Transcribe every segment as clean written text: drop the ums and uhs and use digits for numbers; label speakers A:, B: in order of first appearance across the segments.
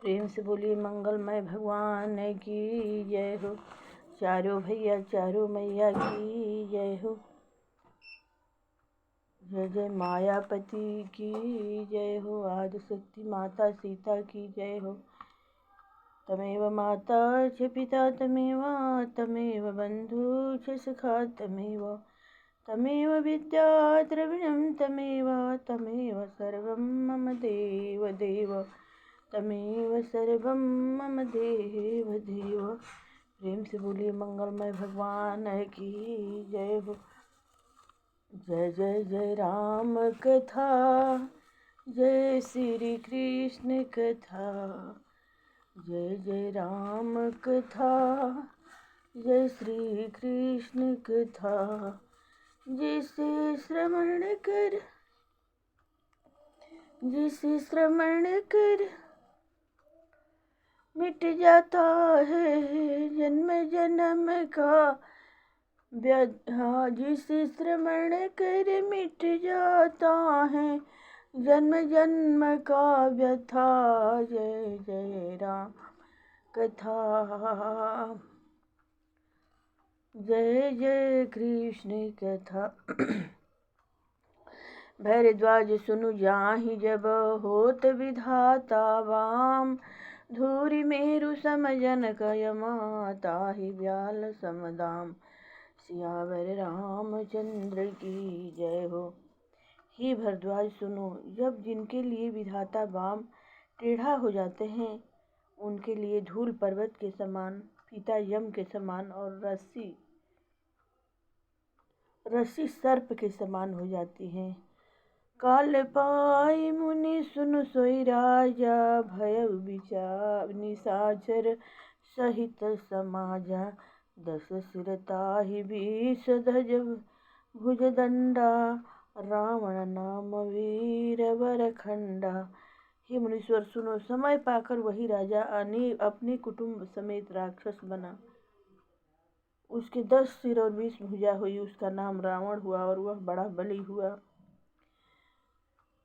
A: प्रेम से बोलिए मंगलमय भगवान की जय हो। चारों भैया चारों मैया की जय हो। जय जय मायापति की जय हो। आदि शक्ति माता सीता की जय हो। तमेव माता च पिता तमेव बंधु च सखा तमेव विद्या द्रविणं तमेव सर्वं मम देव देव तमेव सर्वं मम देव देव। प्रेम से बोलिए मंगलमय भगवान की जय हो। जय जय जय राम कथा, जय श्री कृष्ण कथा, जय जय राम कथा, जय श्री कृष्ण कथा। जिसे श्रवण कर मिट जाता है जन्म जन्म का व्यथा। जिसे श्रवण कर मिट जाता है जन्म जन्म का व्यथा। जय जय राम कथा, जय जय कृष्ण कथा। भरद्वाज सुनु जाहि जब होत विधाता वाम, धूरि मेरु समजन कयमा ताहि व्याल समदाम। सियावर रामचंद्र की जय हो। हे भरद्वाज सुनो, जब जिनके लिए विधाता वाम टेढ़ा हो जाते हैं उनके लिए धूल पर्वत के समान, फीता यम के समान और रस्सी सर्प के समान हो जाती है। काल पाई मुनि सुन सोई राजा, भयउ निशाचर सहित समाजा। दस सिर ताहि बीस ध्वज भुज दंडा, रावण नाम वीर वरखंडा। हे मुनीश्वर सुनो, समय पाकर वही राजा अपने कुटुंब समेत राक्षस बना। उसके 10 सिर और 20 भुजा हुई। उसका नाम रावण हुआ और वह बड़ा बली हुआ।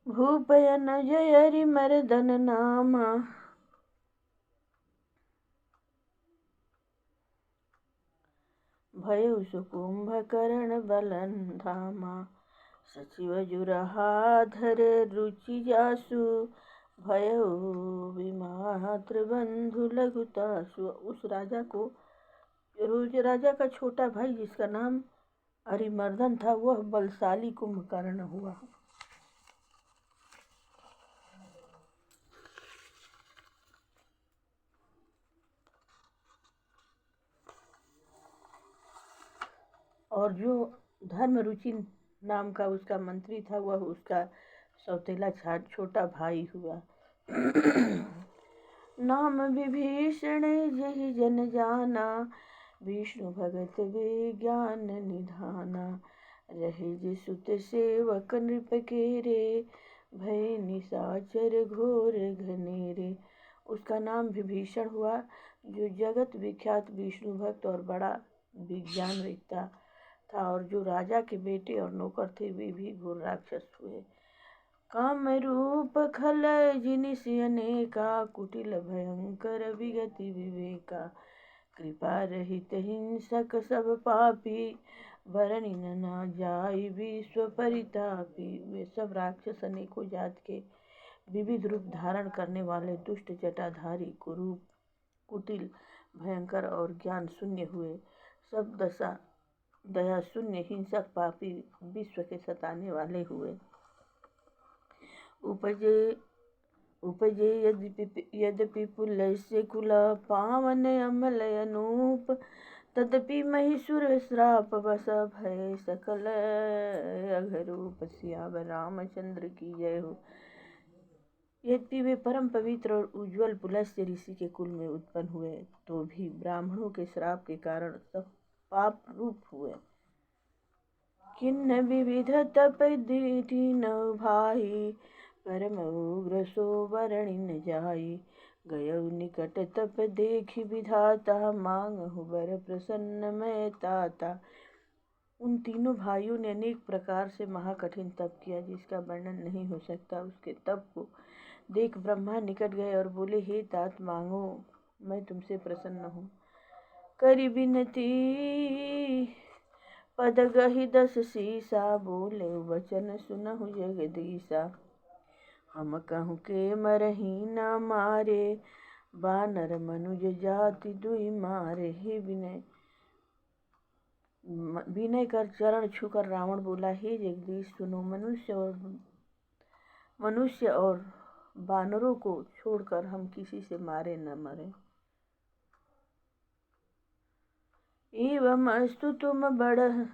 A: भूपयन जय मर्दन नामा, भयउ सुकुंभकर्ण बलन धामा। सचिव जुरहाधर रुचि जासु, भयउ विमात्र बंधु लघुतासु। उस राजा का छोटा भाई जिसका नाम अरिमर्दन था, वह बलशाली कुंभकर्ण हुआ। और जो धर्म रुचि नाम का उसका मंत्री था, वह उसका सौतेला छोटा भाई हुआ। नाम विभीषण जहि जन जाना, विष्णु भगत विज्ञान निधाना। रहे जे सुत सेवक नृप केरे, भय निशाचर घोर घनेरे। उसका नाम विभीषण हुआ, जो जगत विख्यात विष्णु भक्त और बड़ा विज्ञान वेत्ता था। और जो राजा के बेटे और नौकर थे वे भी घोर राक्षस हुए। काम रूप खल जिनिसि अनेका, कुटिल भयंकर विगति विवेका। कृपा रहित हिंसक सब पापी, वरनि न जाई विश्व परितापी। वे सब राक्षस अनेकों जात के, विविध रूप धारण करने वाले, दुष्ट जटाधारी, कुरूप, कुटिल, भयंकर और ज्ञान शून्य हुए। सब दया शून्य, हिंसक, पापी, विश्व के सताने वाले हुए। उपजे यद्यपि पुलस्य कुला, पावन अमल अनूप। तदपि महिषुर श्राप बस, भय सकल अघरूप। सियावर रामचंद्र की जय हो। यद्यपि वे परम पवित्र और उज्ज्वल पुलस्त्य ऋषि के कुल में उत्पन्न हुए, तो भी ब्राह्मणों के श्राप के कारण सब पाप रूप हुए। किन्न विविध तप दीन भाई, परम उग्र सो वर्णि न जाई। गयउ निकट तप देखि विधाता, मांगहु वर प्रसन्न मैं ताता। उन तीनों भाइयों ने अनेक प्रकार से महाकठिन तप किया, जिसका वर्णन नहीं हो सकता। उसके तप को देख ब्रह्मा निकट गए और बोले, हे तात मांगो, मैं तुमसे प्रसन्न हूँ। करी बिनती पद गहि 10 सीसा, बोले वचन सुनहु जगदीसा। हम कहूँ के मरही न मारे, बानर मनुज जाति दुई मारे। हे विनय कर चरण छूकर रावण बोला, हे जगदीश सुनो, मनुष्य और बानरों को छोड़कर हम किसी से मारे न मरे। एवं अस्तु तुम बड़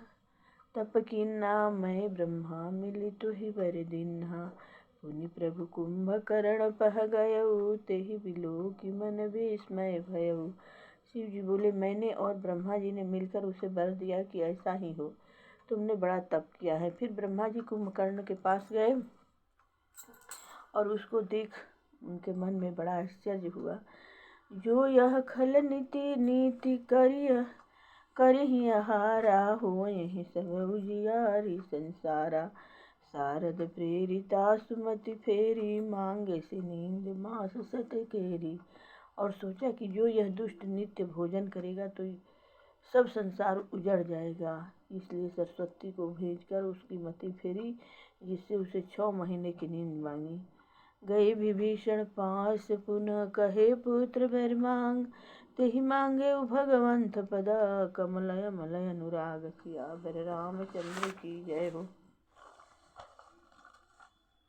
A: तप कीन्हा, मैं ब्रह्मा मिली तुहि बर दीन्हा। पुनि प्रभु कुंभकर्ण पह गयऊ, तेहि बिलोकि मन विस्मय भयऊ। शिव जी बोले, मैंने और ब्रह्मा जी ने मिलकर उसे वर दिया कि ऐसा ही हो। तुमने बड़ा तप किया है। फिर ब्रह्मा जी कुंभकर्ण के पास गए और उसको देख उनके मन में बड़ा आश्चर्य हुआ। जो यह खल नीति नीति करहि आहारा, हो यही सब उजियारी संसारा। शारद प्रेरिता सुमति फेरी, मांगे से नींद मास सत केरी। और सोचा कि जो यह दुष्ट नित्य भोजन करेगा तो सब संसार उजड़ जाएगा। इसलिए सरस्वती को भेजकर उसकी मति फेरी, जिससे उसे 6 महीने की नींद मांगी। गए विभीषण पास पुनः कहे, पुत्र वर मांग। तेहि मांगे भगवंत पदा, कमलय मलय अनुराग किया। बर रामचंद्र की जय हो।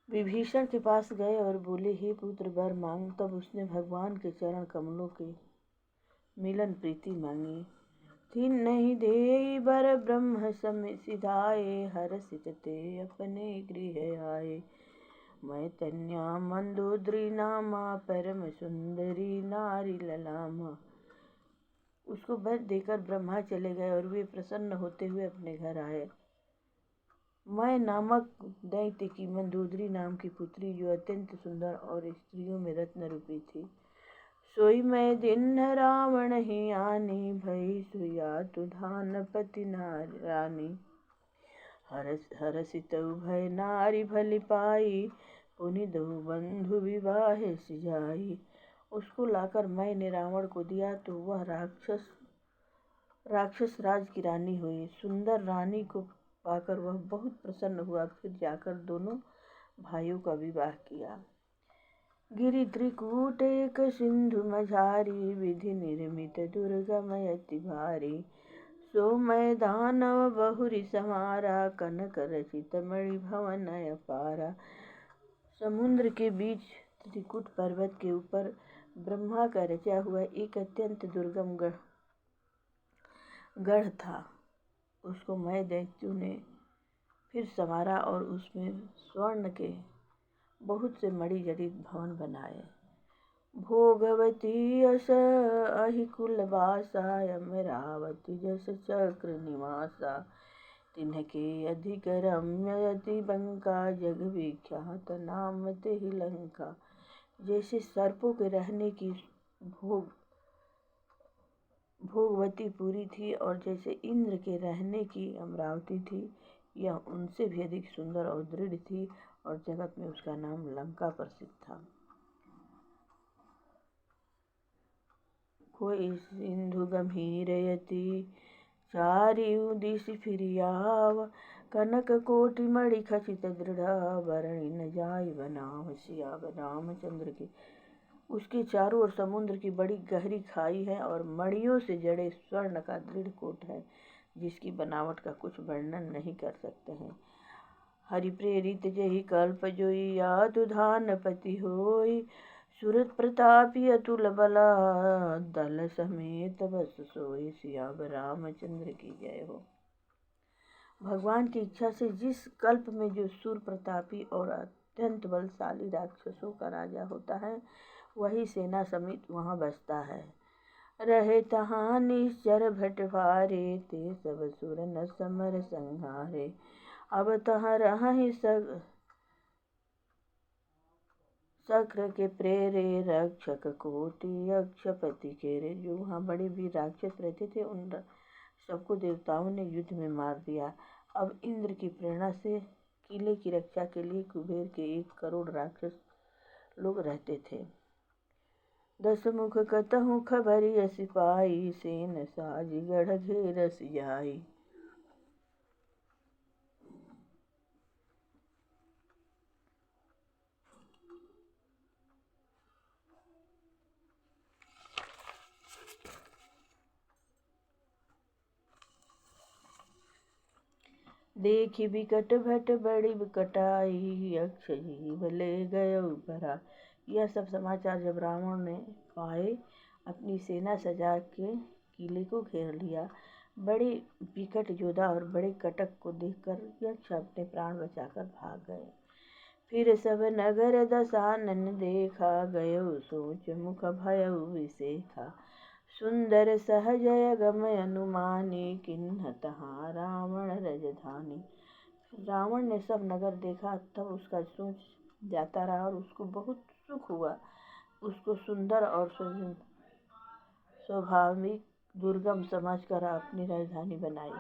A: विभीषण के पास गए और बोले, हे पुत्र वर मांग। तब उसने भगवान के चरण कमलों के मिलन प्रीति मांगी। तीन नहीं दे बर ब्रह्म सम सिधाए, हरषित ते अपने गृह आए। मैं तन्या मंदोदरी नामा, परम सुंदरी नारी ललामा। उसको वर देकर ब्रह्मा चले गए और वे प्रसन्न होते हुए अपने घर आए। मैं नामक दैत्य की मंदोदरी नाम की पुत्री, जो अत्यंत सुंदर और स्त्रियों में रत्न रूपी थी, सोई मैं दिन रावण ही आनी, भई सुया तुधान पति नारानी। हरषित भय नारी भली पाई, पुनि दहु बंधु विवाह सिजाई। उसको लाकर मैंने रावण को दिया तो वह राक्षस राज की रानी हुई। सुंदर रानी को पाकर वह बहुत प्रसन्न हुआ। फिर जाकर दोनों भाइयों का विवाह किया। गिरि त्रिकूट एक सिंधु मझारी, विधि निर्मित दुर्गम अति भारी। सो मैं दानव बहुरी समारा, कनक रचित मणि भवन अपारा। समुद्र के बीच त्रिकुट पर्वत के ऊपर ब्रह्मा का रचा हुआ एक अत्यंत दुर्गम गढ़ था। उसको मैं दैत्यों ने फिर संवारा और उसमें स्वर्ण के बहुत से मणिजड़ित भवन बनाए। भोगवती अस अहि कुलवासा, अमरावती जस चक्र निवासा। तिनके अधिक रम्य अति बंका, जग विख्यात नाम तेहि लंका। जैसे सर्पों के रहने की भोगवती पूरी थी और जैसे इंद्र के रहने की अमरावती थी, यह उनसे भी अधिक सुंदर और दृढ़ थी और जगत में उसका नाम लंका प्रसिद्ध था। कोई सिंधु गंभीरयति, चारिउ दिशि फिरियाव। कनक कोटि मणि खचित दृढ़, बरणी न जाय बनाव। सिया रामचंद्र की। उसके चारों ओर समुद्र की बड़ी गहरी खाई है और मणियों से जड़े स्वर्ण का दृढ़ कोट है, जिसकी बनावट का कुछ वर्णन नहीं कर सकते हैं। हरि प्रेरित जहि कल्प जोई, यादुधान पति होई। सुरत प्रतापी अतुल बला, दल समेत बस सोई। सिया रामचंद्र की जय हो। भगवान की इच्छा से जिस कल्प में जो सूर प्रतापी और अत्यंत बलशाली राक्षसों का राजा होता है, वही सेना समेत वहाँ बसता है। रहे तहाँ निश्चर भट भारे, ते सब सुर न समर संहारे। अब तहाँ रहि शक्र के प्रेरे, रक्षक कोटि अक्षपति केरे। जो वहाँ बड़े भी राक्षस रहते थे, उन सबको देवताओं ने युद्ध में मार दिया। अब इंद्र की प्रेरणा से किले की रक्षा के लिए कुबेर के 1 करोड़ राक्षस लोग रहते थे। 10 मुख कतहु खबरिय सिपाही, सेन साज गढ़ घेरस जाई। देखी बिकट भट बड़ी कटाई, यक्ष जीव ले गयो परा। यह सब समाचार जब रावण ने पाए, अपनी सेना सजा के किले को घेर लिया। बड़े विकट योद्धा और बड़े कटक को देखकर यक्ष अपने प्राण बचाकर भाग गए। फिर सब नगर दसानन देखा, गयो सोच मुख भयउ विसेखा। सुंदर सहजय गम अनुमानी, किन्ह तहाँ रावण रजधानी। रावण ने सब नगर देखा, तब उसका सोच जाता रहा और उसको बहुत सुख हुआ। उसको सुंदर और स्वाभाविक दुर्गम समझकर अपनी राजधानी बनाई।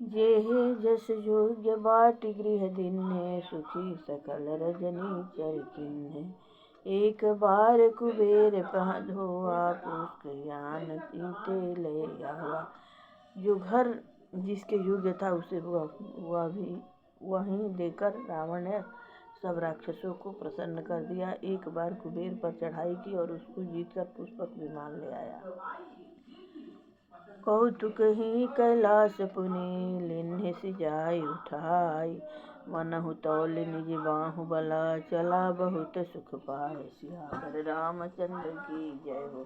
A: जेहे जस योग्य बाट गृह दिन्हे, सुखी सकल रजनी चर किन्हे। एक बार कुबेर पह धोआ, पुष्क यान तीते ले आवा। जो घर जिसके योग्य था उसे वह भी वहीं देकर रावण ने सब राक्षसों को प्रसन्न कर दिया। एक बार कुबेर पर चढ़ाई की और उसको जीतकर पुष्पक विमान ले आया। कौतुक ही कैलाश पुनि, लिन्हि सिजाई उठाई। मनहु तौल निज बाहु बला, चला बहुत सुख पाए। सियावर रामचंद्र की जय हो।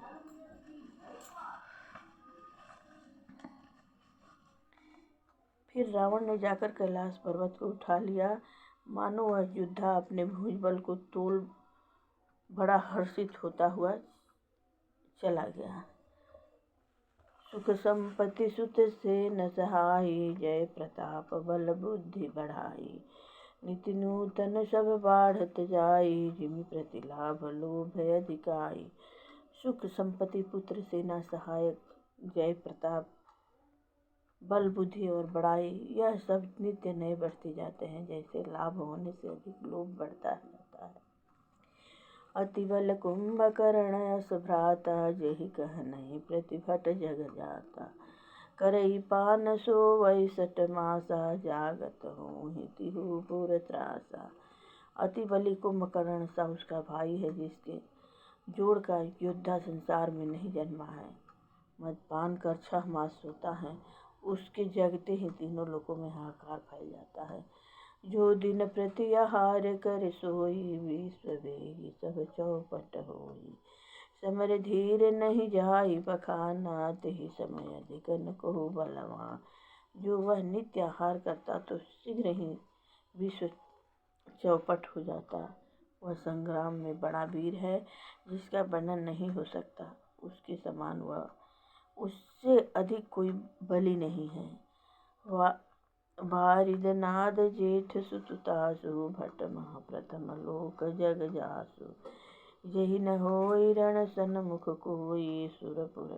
A: फिर रावण ने जाकर कैलाश पर्वत को उठा लिया। मानो वह योद्धा अपने भुजबल को तोल बड़ा हर्षित होता हुआ चला गया। सुख संपत्ति सुत से न सहाई, जय प्रताप बल बुद्धि बढ़ाई। नित्य नूतन सब बाढ़त जाई, जिमि प्रति लाभ लोभ अधिकाई। सुख संपत्ति पुत्र सेना सहायक जय प्रताप बल बुद्धि और बड़ाई, यह सब नित्य नए बढ़ते जाते हैं, जैसे लाभ होने से अधिक लोभ बढ़ता जाता है। अति बल कुंभकर्ण यश भ्राता, जेहि कह नहीं प्रतिभट जग जाता। करई पान सो 62 मासा, जागत होहि तिहु पुर त्रासा। अति बली कुंभकर्ण सा उसका भाई है, जिसके जोड़ का योद्धा संसार में नहीं जन्मा है। मदपान कर 6 मास सोता है, उसके जगते ही तीनों लोकों में हाहाकार फैल जाता है। जो दिन प्रति आहार कर सोई, विश्व वेगी सब चौपट होई। समर धीर नहीं जाई बखाना, तेहि समय अधिक न कहु बलवान। जो वह नित्य आहार करता तो शीघ्र ही विश्व चौपट हो जाता। वह संग्राम में बड़ा वीर है, जिसका वर्णन नहीं हो सकता। उसके समान वह उससे अधिक कोई बली नहीं है। बारिद नाद जेठ सुतुतासु, भट महाप्रथम लोक जग जासु। जहि न होई रण सन्मुख कोई, सुरपुर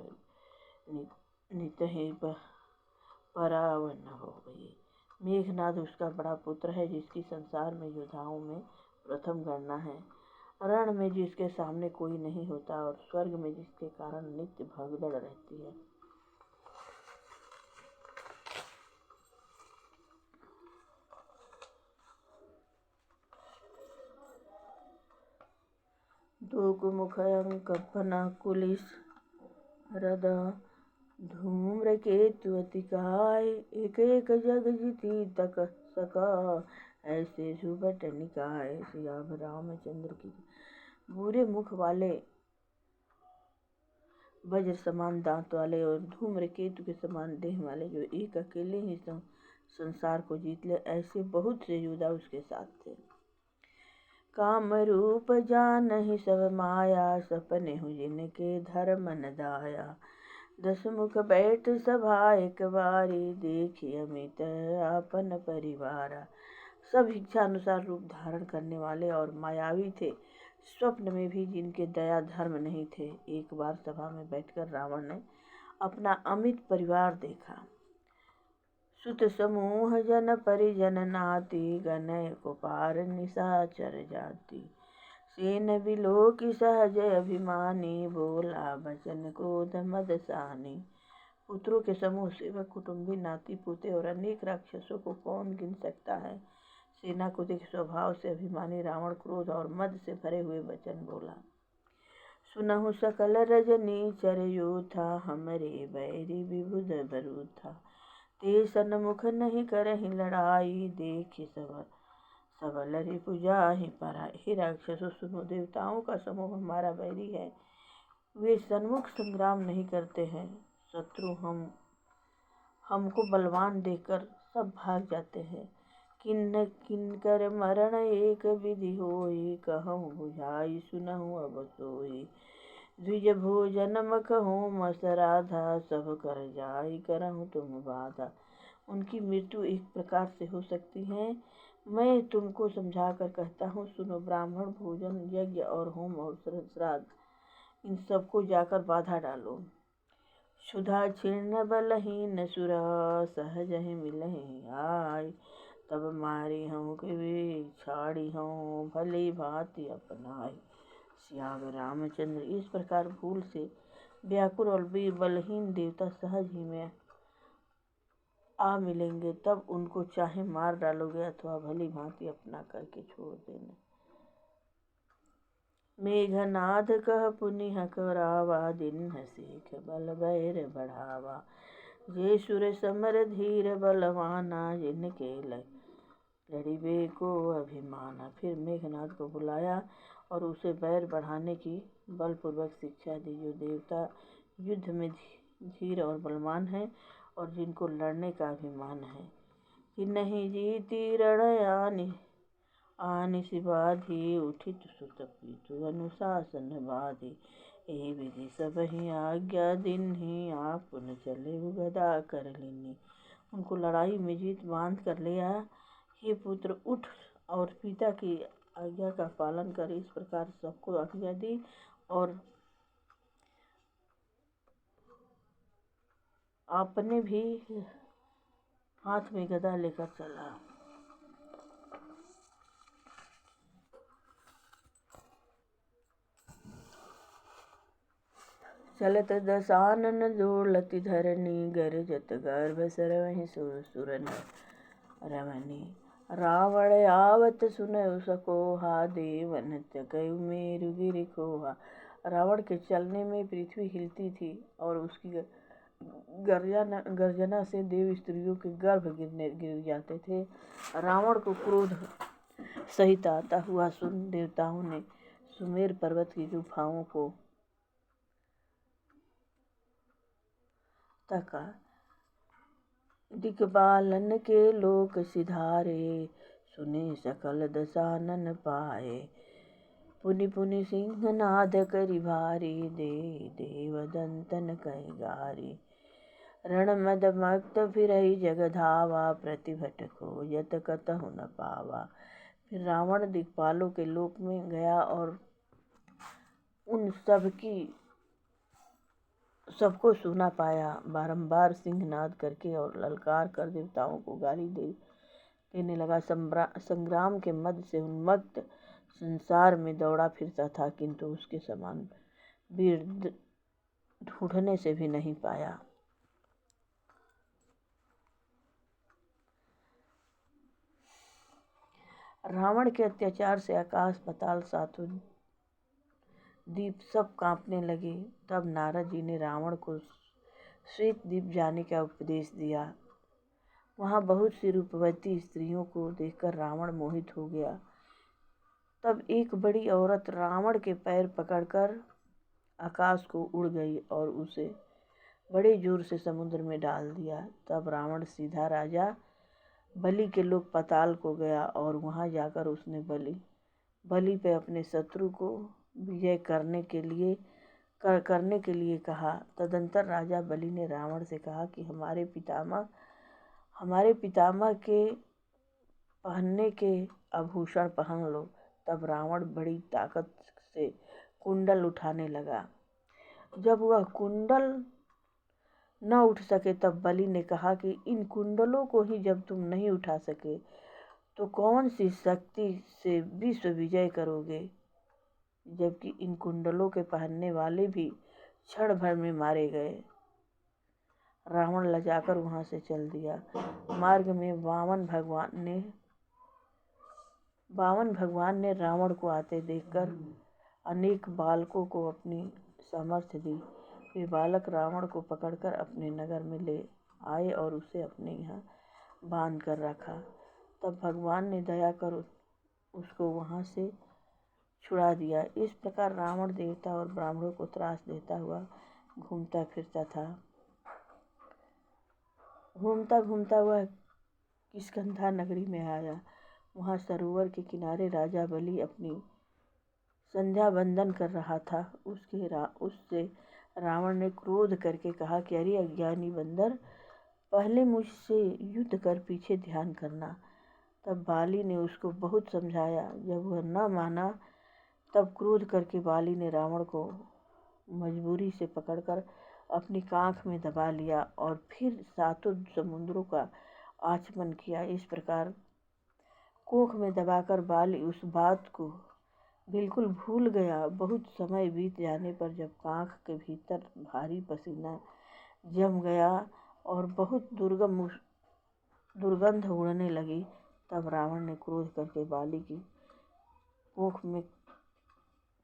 A: नितहि परावन होई। मेघनाद उसका बड़ा पुत्र है, जिसकी संसार में योद्धाओं में प्रथम गणना है। रण में जिसके सामने कोई नहीं होता और स्वर्ग में जिसके कारण नित्य भगदड़ रहती है। दो मुख अंक फना कुलिस रद, धूम्र केतु अति काय। एक एक जग जीती तक सका, ऐसे सुबट निकाय। सियावर रामचंद्र की। बुरे मुख वाले, वज्र समान दांत वाले और धूम्र केतु के समान देह वाले, जो एक अकेले ही संसार को जीत ले, ऐसे बहुत से योद्धा उसके साथ थे। काम रूप जानहि सब माया, सपने हु जिनके धर्म न दाया। 10 मुख बैठ सभा एक बारी, देखी अमित आपन परिवारा। सब इच्छा अनुसार रूप धारण करने वाले और मायावी थे, स्वप्न में भी जिनके दया धर्म नहीं थे। एक बार सभा में बैठकर रावण ने अपना अमित परिवार देखा। सुत समूह जन परिजन नाती, गनय कुपार निशाचर जाति। सेन बिलोकि सहज अभिमानी, बोला बचन क्रोध मद सानी। पुत्रों के समूह, सेवक, कुटुंबी, नाती पोते और अनेक राक्षसों को कौन गिन सकता है। सेनापति के स्वभाव से अभिमानी रावण क्रोध और मद से भरे हुए वचन बोला। सुनहु सकल रजनी चर योथा, हमरे बैरी विबुध बरूथा। ते सन्मुख नहीं करहि लड़ाई, देखि सबल रिपु जाहि पराई। हे राक्षसों सुनो, देवताओं का समूह हमारा बैरी है, वे सन्मुख संग्राम नहीं करते हैं। शत्रु हमको बलवान देखकर सब भाग जाते हैं। किन्कर मरण एक विधि होई, कहूँ बुझाई सुनहु अब सोई। द्विज भोजन मखहूँ मसराधा, सब कर जाई करहूँ तुम बाधा। उनकी मृत्यु एक प्रकार से हो सकती है, मैं तुमको समझा कर कहता हूँ सुनो। ब्राह्मण भोजन, यज्ञ और होम और श्राद्ध, इन सबको जाकर बाधा डालो। क्षुधा क्षीर्ण बलहीन सुर, सहज ही मिलहि आय। तब मारी हूँ कि वे छाड़ी हूँ, भली भांति अपनाई। सियावर रामचंद्र। इस प्रकार भूल से व्याकुल और बलहीन देवता सहज ही में आ मिलेंगे, तब उनको चाहे मार डालोगे अथवा भली भांति अपना करके छोड़ देना। मेघनाद कह पुनिह करावा, दिन सीख बल बैर बढ़ावा। जे सुर समर धीर बलवाना, जिनके लड़िबे को अभिमाना। फिर मेघनाद को बुलाया और उसे बैर बढ़ाने की बलपूर्वक शिक्षा दी। जो देवता युद्ध में धीर और बलवान है और जिनको लड़ने का अभिमान है। कि नहीं जीती रण आनिस बाधी, उठित सुत पीतु अनुशासन बाधी। ए विधि सब ही आज्ञा दिन्ही, आपुन चले गदा कर लीनी। उनको लड़ाई में जीत बांध कर ले आया। हे पुत्र, उठ और पिता की आज्ञा का पालन कर। इस प्रकार सबको आज्ञा दी और आपने भी हाथ में गदा लेकर चला। चलत दसानन दौलति धरनी, गरजत गर्भ सरवहि सुरन रमनी। रावण आवत सुनउ सकोहा, देवन त्यकउ मेरु गिरि खोहा। रावण के चलने में पृथ्वी हिलती थी और उसकी गर्जना से देव स्त्रियों के गर्भ गिर जाते थे। रावण को क्रोध सहित आता हुआ सुन देवताओं ने सुमेर पर्वत की गुफाओं को तका। दिक्पालन के लोक सिधारे, सुने सकल दसानन पाए। पुनि पुनि सिंहनाद करि भारी, दे देव दंतन कहि गारी। रण मद मक्त फिरहि जग धावा, प्रतिभट खोजत कतहु न पावा। फिर रावण दिक्पालों के लोक में गया और उन सबको सुना पाया। बारंबार सिंहनाद करके और ललकार कर देवताओं को गाली देने लगा। संग्राम के मद से उन्मत्त संसार में दौड़ा फिरता था, किंतु उसके समान वीर ढूंढने से भी नहीं पाया। रावण के अत्याचार से आकाश पाताल सातों दीप सब कांपने लगे। तब नारद जी ने रावण को श्वेत द्वीप जाने का उपदेश दिया। वहाँ बहुत सी रूपवती स्त्रियों को देखकर रावण मोहित हो गया। तब एक बड़ी औरत रावण के पैर पकड़कर आकाश को उड़ गई और उसे बड़े जोर से समुद्र में डाल दिया। तब रावण सीधा राजा बलि के लोक पाताल को गया और वहाँ जाकर उसने बलि पे अपने शत्रु को विजय करने के लिए कहा। तदंतर राजा बलि ने रावण से कहा कि हमारे पितामह के पहनने के आभूषण पहन लो। तब रावण बड़ी ताकत से कुंडल उठाने लगा। जब वह कुंडल न उठ सके, तब बलि ने कहा कि इन कुंडलों को ही जब तुम नहीं उठा सके तो कौन सी शक्ति से विश्व विजय करोगे, जबकि इन कुंडलों के पहनने वाले भी क्षण भर में मारे गए। रावण लजाकर वहां से चल दिया। मार्ग में वामन भगवान ने रावण को आते देखकर अनेक बालकों को अपनी सामर्थ्य दी। वे बालक रावण को पकड़कर अपने नगर में ले आए और उसे अपने यहाँ बांध कर रखा। तब भगवान ने दया कर उसको वहाँ से छुड़ा दिया। इस प्रकार रावण देवता और ब्राह्मणों को त्रास देता हुआ घूमता फिरता था। घूमता घूमता वह किष्किंधा नगरी में आया। वहाँ सरोवर के किनारे राजा बलि अपनी संध्या वंदन कर रहा था। उससे रावण ने क्रोध करके कहा कि अरे अज्ञानी बंदर, पहले मुझसे युद्ध कर पीछे ध्यान करना। तब बाली ने उसको बहुत समझाया। जब वह न माना तब क्रोध करके बाली ने रावण को मजबूरी से पकड़कर अपनी कांख में दबा लिया और फिर 7 समुद्रों का आचमन किया। इस प्रकार कोख में दबाकर बाली उस बात को बिल्कुल भूल गया। बहुत समय बीत जाने पर जब कांख के भीतर भारी पसीना जम गया और बहुत दुर्गंध उड़ने लगी, तब रावण ने क्रोध करके बाली की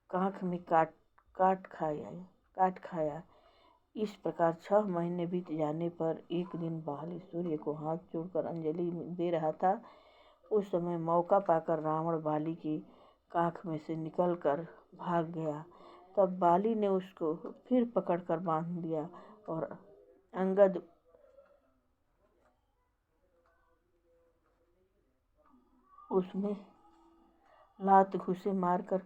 A: कांख में काट खाया। इस प्रकार 6 महीने बीत जाने पर एक दिन बाली सूर्य को हाथ जोड़कर अंजलि दे रहा था। उस समय मौका पाकर रावण बाली की कांख में से निकलकर भाग गया। तब बाली ने उसको फिर पकड़कर बांध दिया और अंगद उसमें लात घुसे मारकर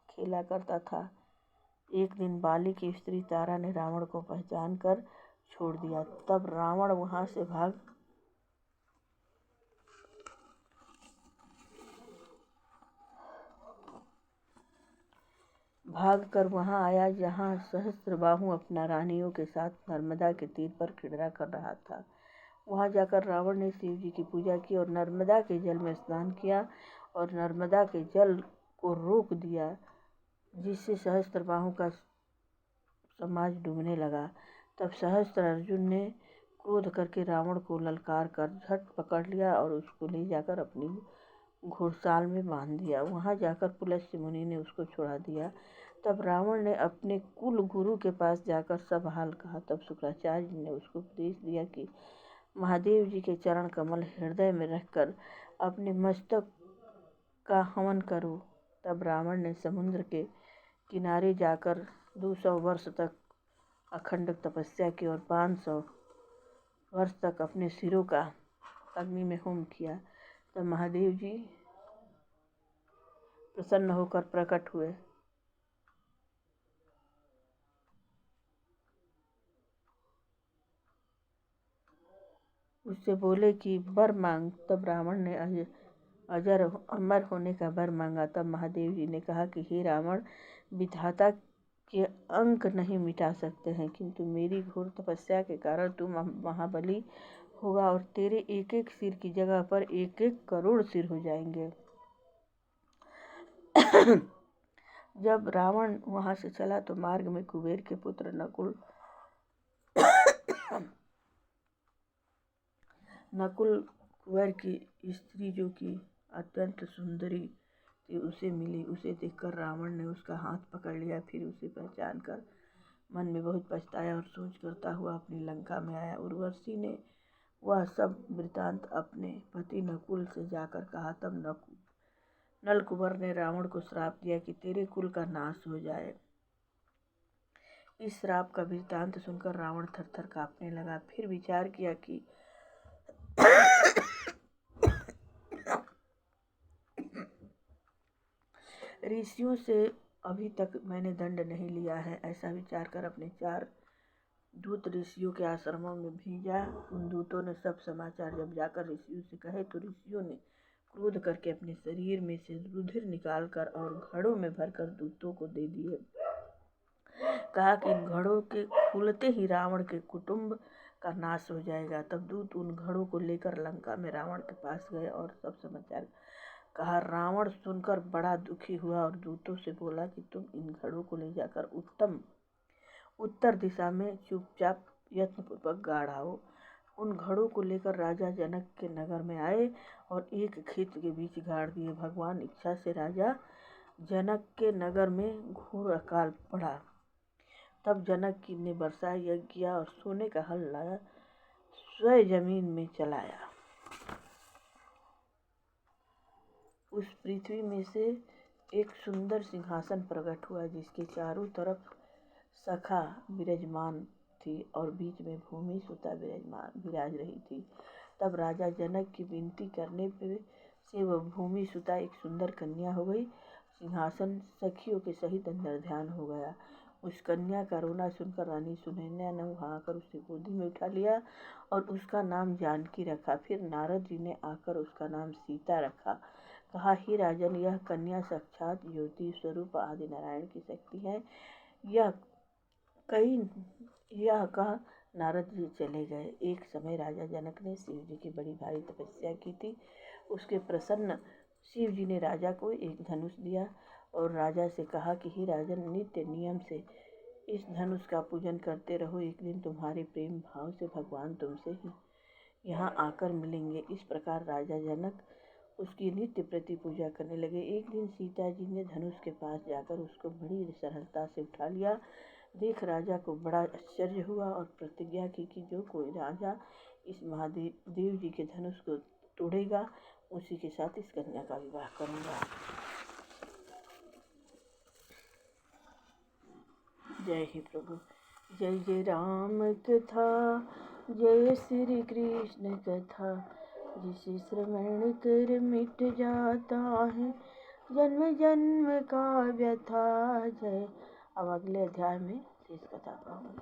A: खेला करता था। एक दिन बाली की स्त्री तारा ने रावण को पहचान कर छोड़ दिया। तब रावण वहां से भाग कर वहां आया जहां सहस्त्रबाहु अपना रानियों के साथ नर्मदा के तीर पर क्रीड़ा कर रहा था। वहां जाकर रावण ने शिव जी की पूजा की और नर्मदा के जल में स्नान किया और नर्मदा के जल को रोक दिया, जिससे सहस्त्रबाहु का समाज डूबने लगा। तब सहस्त्र अर्जुन ने क्रोध करके रावण को ललकार कर झट पकड़ लिया और उसको ले जाकर अपनी घोड़साल में बांध दिया। वहां जाकर पुलस्त्य मुनि ने उसको छुड़ा दिया। तब रावण ने अपने कुल गुरु के पास जाकर सब हाल कहा। तब शुक्राचार्य ने उसको उपदेश दिया कि महादेव जी के चरण कमल हृदय में रखकर अपने मस्तक का हवन करो। तब रावण ने समुद्र के किनारे जाकर 200 वर्ष तक अखंड तपस्या की और 500 वर्ष तक अपने सिरों का अग्नि में होम किया। तब महादेव जी प्रसन्न होकर प्रकट हुए। उससे बोले कि वर मांग। तब रावण ने अमर होने का वर मांगा। तब महादेव जी ने कहा कि हे रावण, विधाता के अंक नहीं मिटा सकते हैं, किंतु मेरी घोर तपस्या के कारण तू महाबली होगा और तेरे एक एक सिर की जगह पर 1-1 करोड़ सिर हो जाएंगे। जब रावण वहां से चला तो मार्ग में कुबेर के पुत्र नकुल कुंवर की स्त्री, जो कि अत्यंत सुंदरी थी, उसे मिली। उसे देखकर रावण ने उसका हाथ पकड़ लिया। फिर उसे पहचान कर मन में बहुत पछताया और सोच करता हुआ अपनी लंका में आया। उर्वशी ने वह सब वृतांत अपने पति नकुल से जाकर कहा। तब नलकुबर ने रावण को श्राप दिया कि तेरे कुल का नाश हो जाए। इस श्राप का वृतांत सुनकर रावण थर-थर कांपने लगा। फिर विचार किया कि ऋषियों से अभी तक मैंने दंड नहीं लिया है। ऐसा विचार कर अपने 4 दूत ऋषियों के आश्रमों में भेजा। उन दूतों ने सब समाचार जब जाकर ऋषियों से कहे तो ऋषियों ने क्रोध करके अपने शरीर में से रुधिर निकालकर और घड़ों में भरकर दूतों को दे दिए। कहा कि इन घड़ों के खुलते ही रावण के कुटुंब का नाश हो जाएगा। तब दूत उन घड़ों को लेकर लंका में रावण के पास गए और सब समाचार कहा। रावण सुनकर बड़ा दुखी हुआ और दूतों से बोला कि तुम इन घड़ों को ले जाकर उत्तर दिशा में चुपचाप यत्नपूर्वक गाड़ आओ। उन घड़ों को लेकर राजा जनक के नगर में आए और एक खेत के बीच गाड़ दिए। भगवान इच्छा से राजा जनक के नगर में घोर अकाल पड़ा। तब जनक की ने वर्षा यज्ञ किया और सोने का हल लाया, स्वयं जमीन में चलाया। उस पृथ्वी में से एक सुंदर सिंहासन प्रकट हुआ जिसके चारों तरफ सखा विराजमान थी और बीच में भूमि सुता विराज रही थी। तब राजा जनक की विनती करने पे से वह भूमि सुता एक सुंदर कन्या हो गई। सिंहासन सखियों के सहित अंदर ध्यान हो गया। उस कन्या का रोना सुनकर रानी सुनैना ने वहाँ आकर उसे गोदी में उठा लिया और उसका नाम जानकी रखा। फिर नारद जी ने आकर उसका नाम सीता रखा। कहा, हे राजन, यह कन्या साक्षात ज्योति स्वरूप आदि नारायण की शक्ति है। यह कह नारद जी चले गए। एक समय राजा जनक ने शिव जी की बड़ी भारी तपस्या की थी। उसके प्रसन्न शिव जी ने राजा को एक धनुष दिया और राजा से कहा कि हे राजन, नित्य नियम से इस धनुष का पूजन करते रहो। एक दिन तुम्हारे प्रेम भाव से भगवान तुमसे ही यहाँ आकर मिलेंगे। इस प्रकार राजा जनक उसकी नित्य प्रति पूजा करने लगे। एक दिन सीता जी ने धनुष के पास जाकर उसको बड़ी सरलता से उठा लिया। देख राजा को बड़ा आश्चर्य हुआ और प्रतिज्ञा की कि जो कोई राजा इस महादेव जी के धनुष को तोड़ेगा उसी के साथ इस कन्या का विवाह करूँगा। जय हे प्रभु। जय जय राम कथा, जय श्री कृष्ण कथा। जिसे श्रवण कर मिट जाता है जन्म जन्म का व्यथा। जय। अब अगले अध्याय में शेष कथा पाऊंगी।